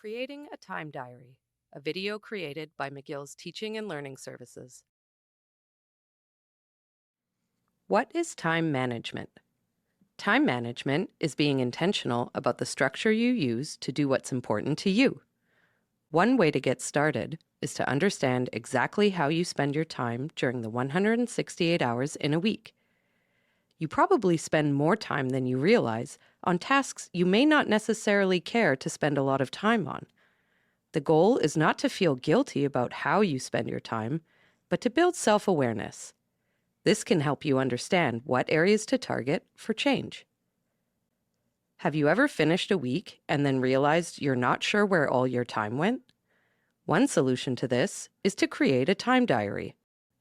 Creating a Time Diary, a video created by McGill's Teaching and Learning Services. What is time management? Time management is being intentional about the structure you use to do what's important to you. One way to get started is to understand exactly how you spend your time during the 168 hours in a week. You probably spend more time than you realize on tasks you may not necessarily care to spend a lot of time on. The goal is not to feel guilty about how you spend your time, but to build self-awareness. This can help you understand what areas to target for change. Have you ever finished a week and then realized you're not sure where all your time went? One solution to this is to create a time diary.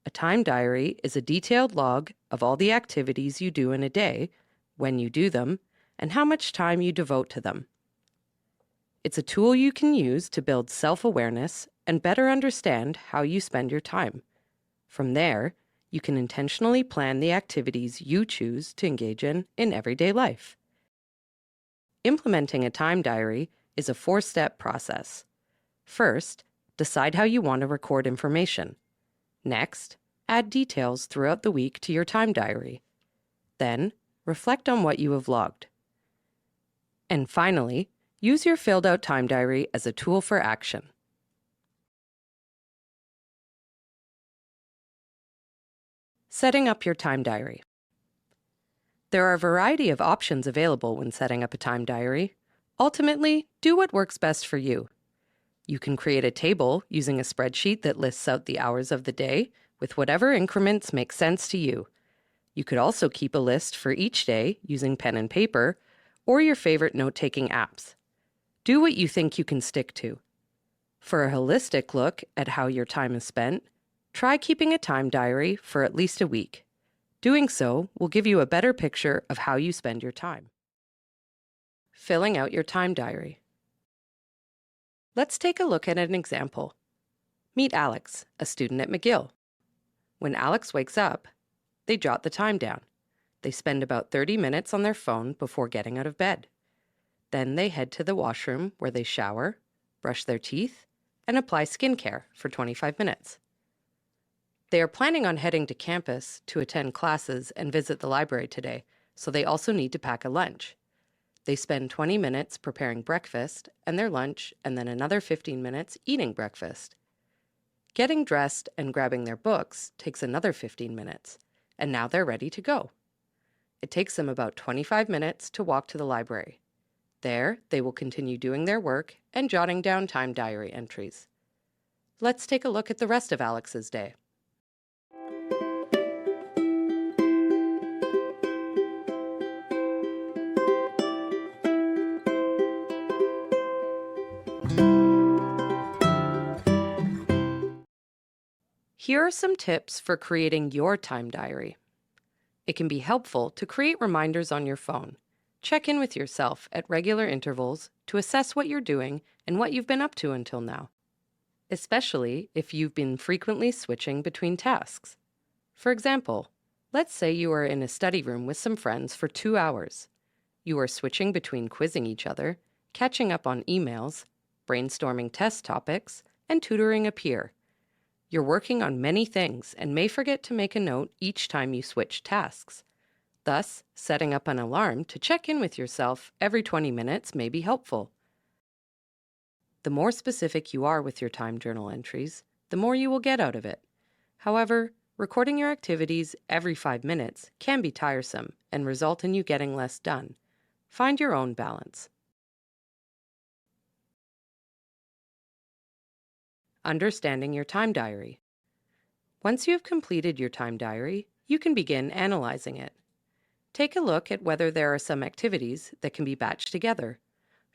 A time diary is a detailed log of all the activities you do in a day, when you do them, and how much time you devote to them. It's a tool you can use to build self-awareness and better understand how you spend your time. From there, you can intentionally plan the activities you choose to engage in everyday life. Implementing a time diary is a 4-step process. First, decide how you want to record information. Next, add details throughout the week to your time diary. Then, reflect on what you have logged. And finally, use your filled-out time diary as a tool for action. Setting up your time diary. There are a variety of options available when setting up a time diary. Ultimately, do what works best for you. You can create a table using a spreadsheet that lists out the hours of the day with whatever increments make sense to you. You could also keep a list for each day using pen and paper or your favorite note-taking apps. Do what you think you can stick to. For a holistic look at how your time is spent, try keeping a time diary for at least a week. Doing so will give you a better picture of how you spend your time. Filling out your time diary. Let's take a look at an example. Meet Alex, a student at McGill. When Alex wakes up, they jot the time down. They spend about 30 minutes on their phone before getting out of bed. Then they head to the washroom where they shower, brush their teeth, and apply skincare for 25 minutes. They are planning on heading to campus to attend classes and visit the library today, so they also need to pack a lunch. They spend 20 minutes preparing breakfast and their lunch, and then another 15 minutes eating breakfast. Getting dressed and grabbing their books takes another 15 minutes, and now they're ready to go. It takes them about 25 minutes to walk to the library. There, they will continue doing their work and jotting down time diary entries. Let's take a look at the rest of Alex's day. Here are some tips for creating your time diary. It can be helpful to create reminders on your phone. Check in with yourself at regular intervals to assess what you're doing and what you've been up to until now, especially if you've been frequently switching between tasks. For example, let's say you are in a study room with some friends for 2 hours. You are switching between quizzing each other, catching up on emails, brainstorming test topics, and tutoring a peer. You're working on many things and may forget to make a note each time you switch tasks. Thus, setting up an alarm to check in with yourself every 20 minutes may be helpful. The more specific you are with your time journal entries, the more you will get out of it. However, recording your activities every 5 minutes can be tiresome and result in you getting less done. Find your own balance. Understanding your time diary. Once you have completed your time diary, you can begin analyzing it. Take a look at whether there are some activities that can be batched together.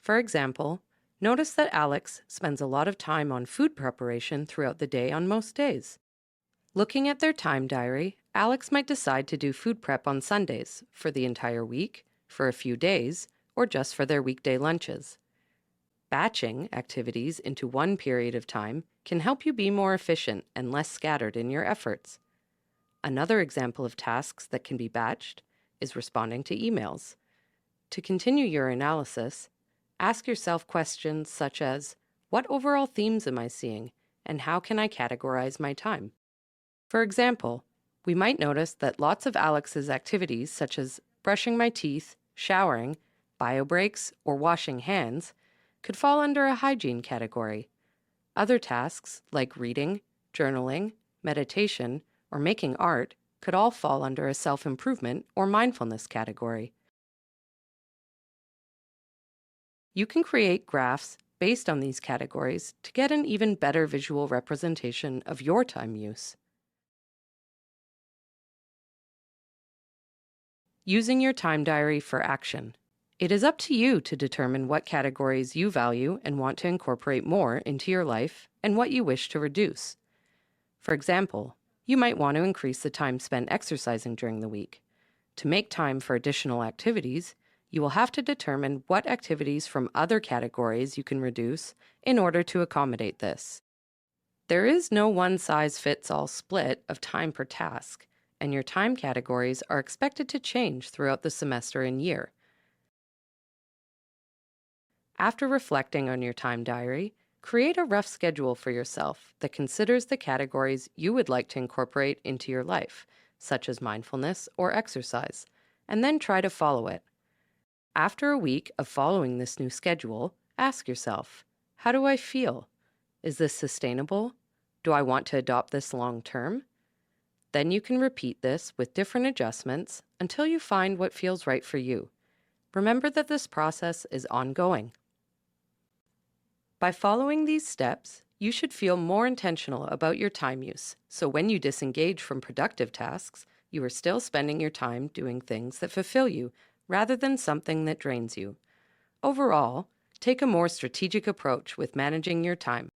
For example, notice that Alex spends a lot of time on food preparation throughout the day on most days. Looking at their time diary, Alex might decide to do food prep on Sundays for the entire week, for a few days, or just for their weekday lunches. Batching activities into one period of time can help you be more efficient and less scattered in your efforts. Another example of tasks that can be batched is responding to emails. To continue your analysis, Ask yourself questions such as, what overall themes am I seeing, and how can I categorize my time? For example, we might notice that lots of Alex's activities, such as brushing my teeth, showering, bio breaks, or washing hands, could fall under a hygiene category. Other tasks, like reading, journaling, meditation, or making art, could all fall under a self-improvement or mindfulness category. You can create graphs based on these categories to get an even better visual representation of your time use. Using your time diary for action. It is up to you to determine what categories you value and want to incorporate more into your life and what you wish to reduce. For example, you might want to increase the time spent exercising during the week. To make time for additional activities, you will have to determine what activities from other categories you can reduce in order to accommodate this. There is no one-size-fits-all split of time per task, and your time categories are expected to change throughout the semester and year. After reflecting on your time diary, create a rough schedule for yourself that considers the categories you would like to incorporate into your life, such as mindfulness or exercise, and then try to follow it. After a week of following this new schedule, ask yourself, how do I feel? Is this sustainable? Do I want to adopt this long term? Then you can repeat this with different adjustments until you find what feels right for you. Remember that this process is ongoing. By following these steps, you should feel more intentional about your time use, so when you disengage from productive tasks, you are still spending your time doing things that fulfill you rather than something that drains you. Overall, take a more strategic approach with managing your time.